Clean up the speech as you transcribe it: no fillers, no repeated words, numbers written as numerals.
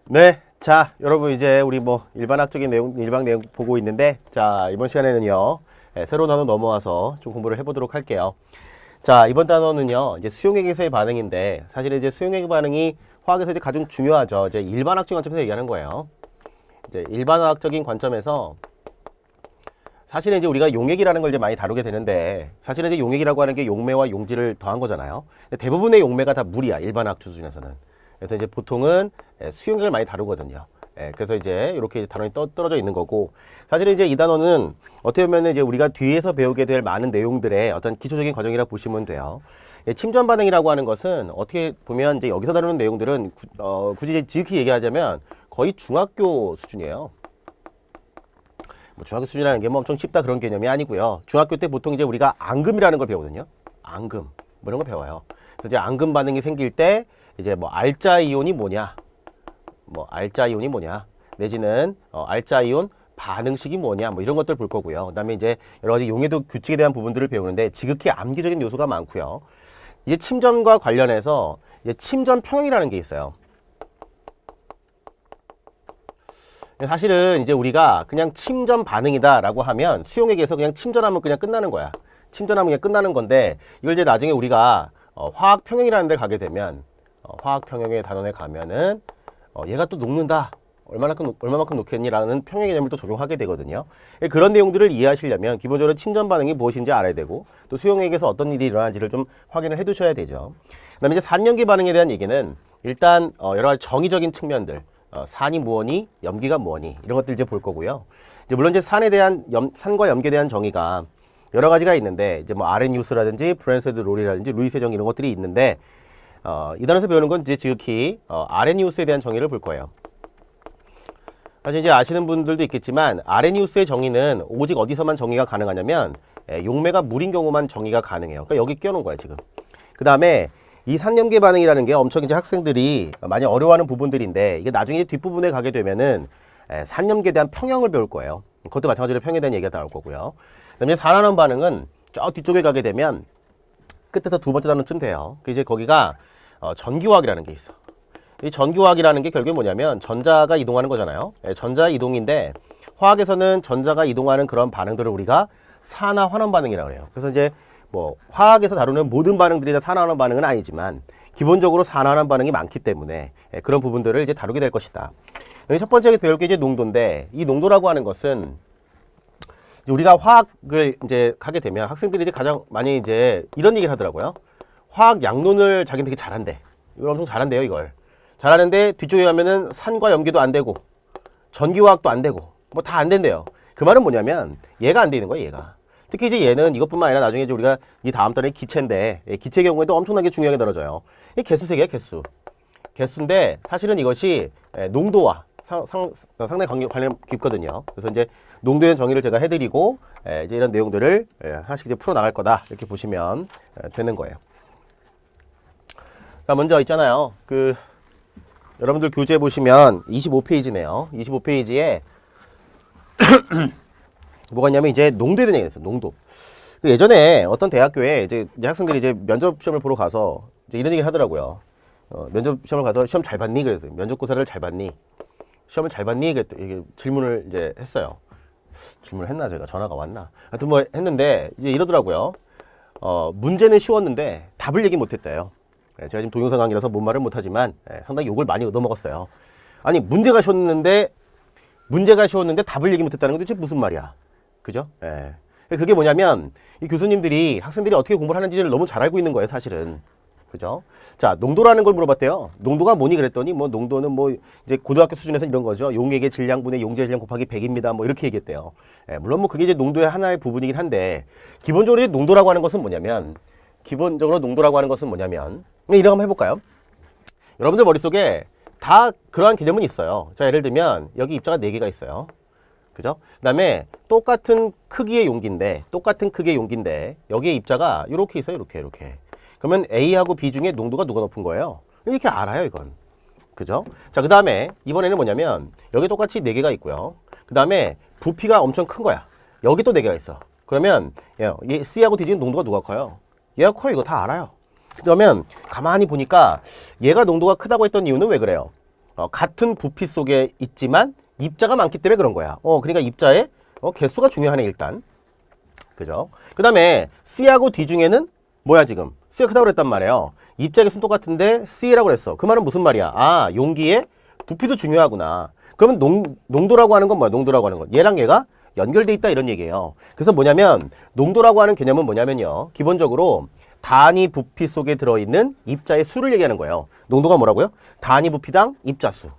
네, 자, 여러분 이제 우리 뭐 일반학적인 내용, 일반 내용 보고 있는데, 자, 이번 시간에는요, 새로운 단어 넘어와서 좀 공부를 해보도록 할게요. 자, 이번 단어는요, 이제 수용액에서의 반응인데, 사실은 이제 수용액 반응이 화학에서 이제 가장 중요하죠. 이제 일반학적인 관점에서 얘기하는 거예요. 이제 일반화학적인 관점에서 사실은 이제 우리가 용액이라는 걸 이제 많이 다루게 되는데, 사실은 이제 용액이라고 하는 게 용매와 용질을 더한 거잖아요. 근데 대부분의 용매가 다 물이야, 일반화학 수준에서는. 그래서 이제 보통은 수용액을 많이 다루거든요. 그래서 이제 이렇게 단원이 떨어져 있는 거고, 사실은 이제 이 단어는 어떻게 보면 이제 우리가 뒤에서 배우게 될 많은 내용들의 어떤 기초적인 과정이라고 보시면 돼요. 침전 반응이라고 하는 것은 어떻게 보면 이제 여기서 다루는 내용들은 굳이 이제 지극히 얘기하자면 거의 중학교 수준이에요. 뭐 중학교 수준이라는 게 뭐 엄청 쉽다 그런 개념이 아니고요. 중학교 때 보통 이제 우리가 앙금이라는 걸 배우거든요. 앙금 뭐 이런 거 배워요. 그래서 이제 앙금 반응이 생길 때 이제 뭐 알자 이온이 뭐냐, 뭐 알자 이온이 뭐냐, 내지는 알자 이온 반응식이 뭐냐, 뭐 이런 것들 볼 거고요. 그다음에 이제 여러 가지 용해도 규칙에 대한 부분들을 배우는데 지극히 암기적인 요소가 많고요. 이제 침전과 관련해서 이제 침전 평형이라는 게 있어요. 사실은 이제 우리가 그냥 침전 반응이다라고 하면 수용액에서 그냥 침전하면 그냥 끝나는 거야. 침전하면 그냥 끝나는 건데 이걸 이제 나중에 우리가 화학 평형이라는 데 가게 되면 화학 평형의 단원에 가면은 얘가 또 녹는다. 얼마만큼 녹겠니라는 평형 개념을 또 적용하게 되거든요. 그런 내용들을 이해하시려면 기본적으로 침전 반응이 무엇인지 알아야 되고 또 수용액에서 어떤 일이 일어나는지를 좀 확인을 해 두셔야 되죠. 그다음에 이제 산염기 반응에 대한 얘기는 일단 여러 가지 정의적인 측면들, 산이 무엇니, 염기가 뭐니 이런 것들 이제 볼 거고요. 이제 물론 이제 산에 대한 산과 염기에 대한 정의가 여러 가지가 있는데 이제 뭐 아레니우스라든지 브랜세드 롤이라든지 루이스의 정의 이런 것들이 있는데 이 단어에서 배우는 건 이제 지극히 아레니우스에 대한 정의를 볼 거예요. 사실 이제 아시는 분들도 있겠지만 아레니우스의 정의는 오직 어디서만 정의가 가능하냐면 용매가 물인 경우만 정의가 가능해요. 그러니까 여기 끼워놓은 거예요 지금. 그 다음에 이 산염계 반응이라는 게 엄청 이제 학생들이 많이 어려워하는 부분들인데 이게 나중에 뒷부분에 가게 되면은 산염계에 대한 평형을 배울 거예요. 그것도 마찬가지로 평형에 대한 얘기가 나올 거고요. 그다음에 산화염 반응은 저 뒤쪽에 가게 되면 끝에서 두 번째 단원쯤 돼요. 이제 거기가 전기화학이라는 게 있어. 이 전기화학이라는 게 결국에 뭐냐면 전자가 이동하는 거잖아요. 전자 이동인데 화학에서는 전자가 이동하는 그런 반응들을 우리가 산화 환원 반응이라고 해요. 그래서 이제 뭐 화학에서 다루는 모든 반응들이 다 산화 환원 반응은 아니지만 기본적으로 산화 환원 반응이 많기 때문에 그런 부분들을 이제 다루게 될 것이다. 첫 번째 배울 게 이제 농도인데 이 농도라고 하는 것은 이제 우리가 화학을 이제 하게 되면 학생들이 이제 가장 많이 이제 이런 얘기를 하더라고요. 화학 양론을 자기는 되게 잘한대. 이걸 엄청 잘한대요, 이걸. 잘하는데 뒤쪽에 가면은 산과 염기도 안 되고 전기화학도 안 되고 뭐 다 안 된대요. 그 말은 뭐냐면 얘가 안 되는 거예요, 얘가. 특히 이제 얘는 이것뿐만 아니라 나중에 이제 우리가 이 다음 달에 기체인데 기체 경우에도 엄청나게 중요하게 다뤄져요. 이 개수색이야, 개수. 개수인데 사실은 이것이 농도와 상당히 관련 깊거든요. 그래서 이제 농도의 정의를 제가 해드리고 이제 이런 내용들을 하나씩 이제 풀어 나갈 거다 이렇게 보시면 되는 거예요. 자, 먼저 있잖아요. 여러분들 교재 보시면 25페이지네요. 25페이지에 뭐가 있냐면 이제 농도에 대한 얘기가 있어요. 농도. 예전에 어떤 대학교에 이제 학생들이 이제 면접 시험을 보러 가서 이제 이런 얘기를 하더라고요. 면접 시험을 가서 시험 잘 봤니? 그래서 면접고사를 잘 봤니? 시험을 잘 봤니? 이게 질문을 이제 했어요. 질문을 했나 제가 전화가 왔나? 하여튼 뭐 했는데 이제 이러더라고요. 문제는 쉬웠는데 답을 얘기 못했대요. 제가 지금 동영상 강의라서 뭔 말을 못하지만 상당히 욕을 많이 얻어먹었어요. 아니 문제가 쉬웠는데 답을 얘기 못했다는 건 도대체 무슨 말이야? 그죠? 그게 뭐냐면 이 교수님들이 학생들이 어떻게 공부를 하는지를 너무 잘 알고 있는 거예요, 사실은. 그죠? 자, 농도라는 걸 물어봤대요. 농도가 뭐니 그랬더니 뭐 농도는 뭐 이제 고등학교 수준에서 이런 거죠. 용액의 질량분의 용질의 질량 곱하기 100입니다. 뭐 이렇게 얘기했대요. 물론 뭐 그게 이제 농도의 하나의 부분이긴 한데 기본적으로 농도라고 하는 것은 뭐냐면 이런 거 한번 해볼까요? 여러분들 머릿속에 다 그러한 개념은 있어요. 자, 예를 들면 여기 입자가 4개가 있어요. 그죠? 그 다음에 똑같은 크기의 용기인데 여기에 입자가 이렇게 있어요. 이렇게. 그러면 A하고 B 중에 농도가 누가 높은 거예요? 이렇게 알아요, 이건. 그죠? 자, 그 다음에 이번에는 뭐냐면 여기 똑같이 4개가 있고요. 그 다음에 부피가 엄청 큰 거야. 여기 또 4개가 있어. 그러면 얘 C하고 D 중에 농도가 누가 커요? 얘가 커요. 이거 다 알아요. 그러면 가만히 보니까 얘가 농도가 크다고 했던 이유는 왜 그래요? 같은 부피 속에 있지만 입자가 많기 때문에 그런 거야. 그러니까 입자의 개수가 중요하네 일단. 그죠? 그 다음에 C하고 D 중에는 뭐야 지금? C가 크다고 그랬단 말이에요. 입자 개수는 똑같은데 C라고 그랬어. 그 말은 무슨 말이야? 아, 용기의 부피도 중요하구나. 그러면 농도라고 하는 건 뭐야? 농도라고 하는 건 얘랑 얘가 연결돼 있다 이런 얘기예요. 그래서 뭐냐면 농도라고 하는 개념은 뭐냐면요. 기본적으로 단위 부피 속에 들어있는 입자의 수를 얘기하는 거예요. 농도가 뭐라고요? 단위 부피당 입자 수.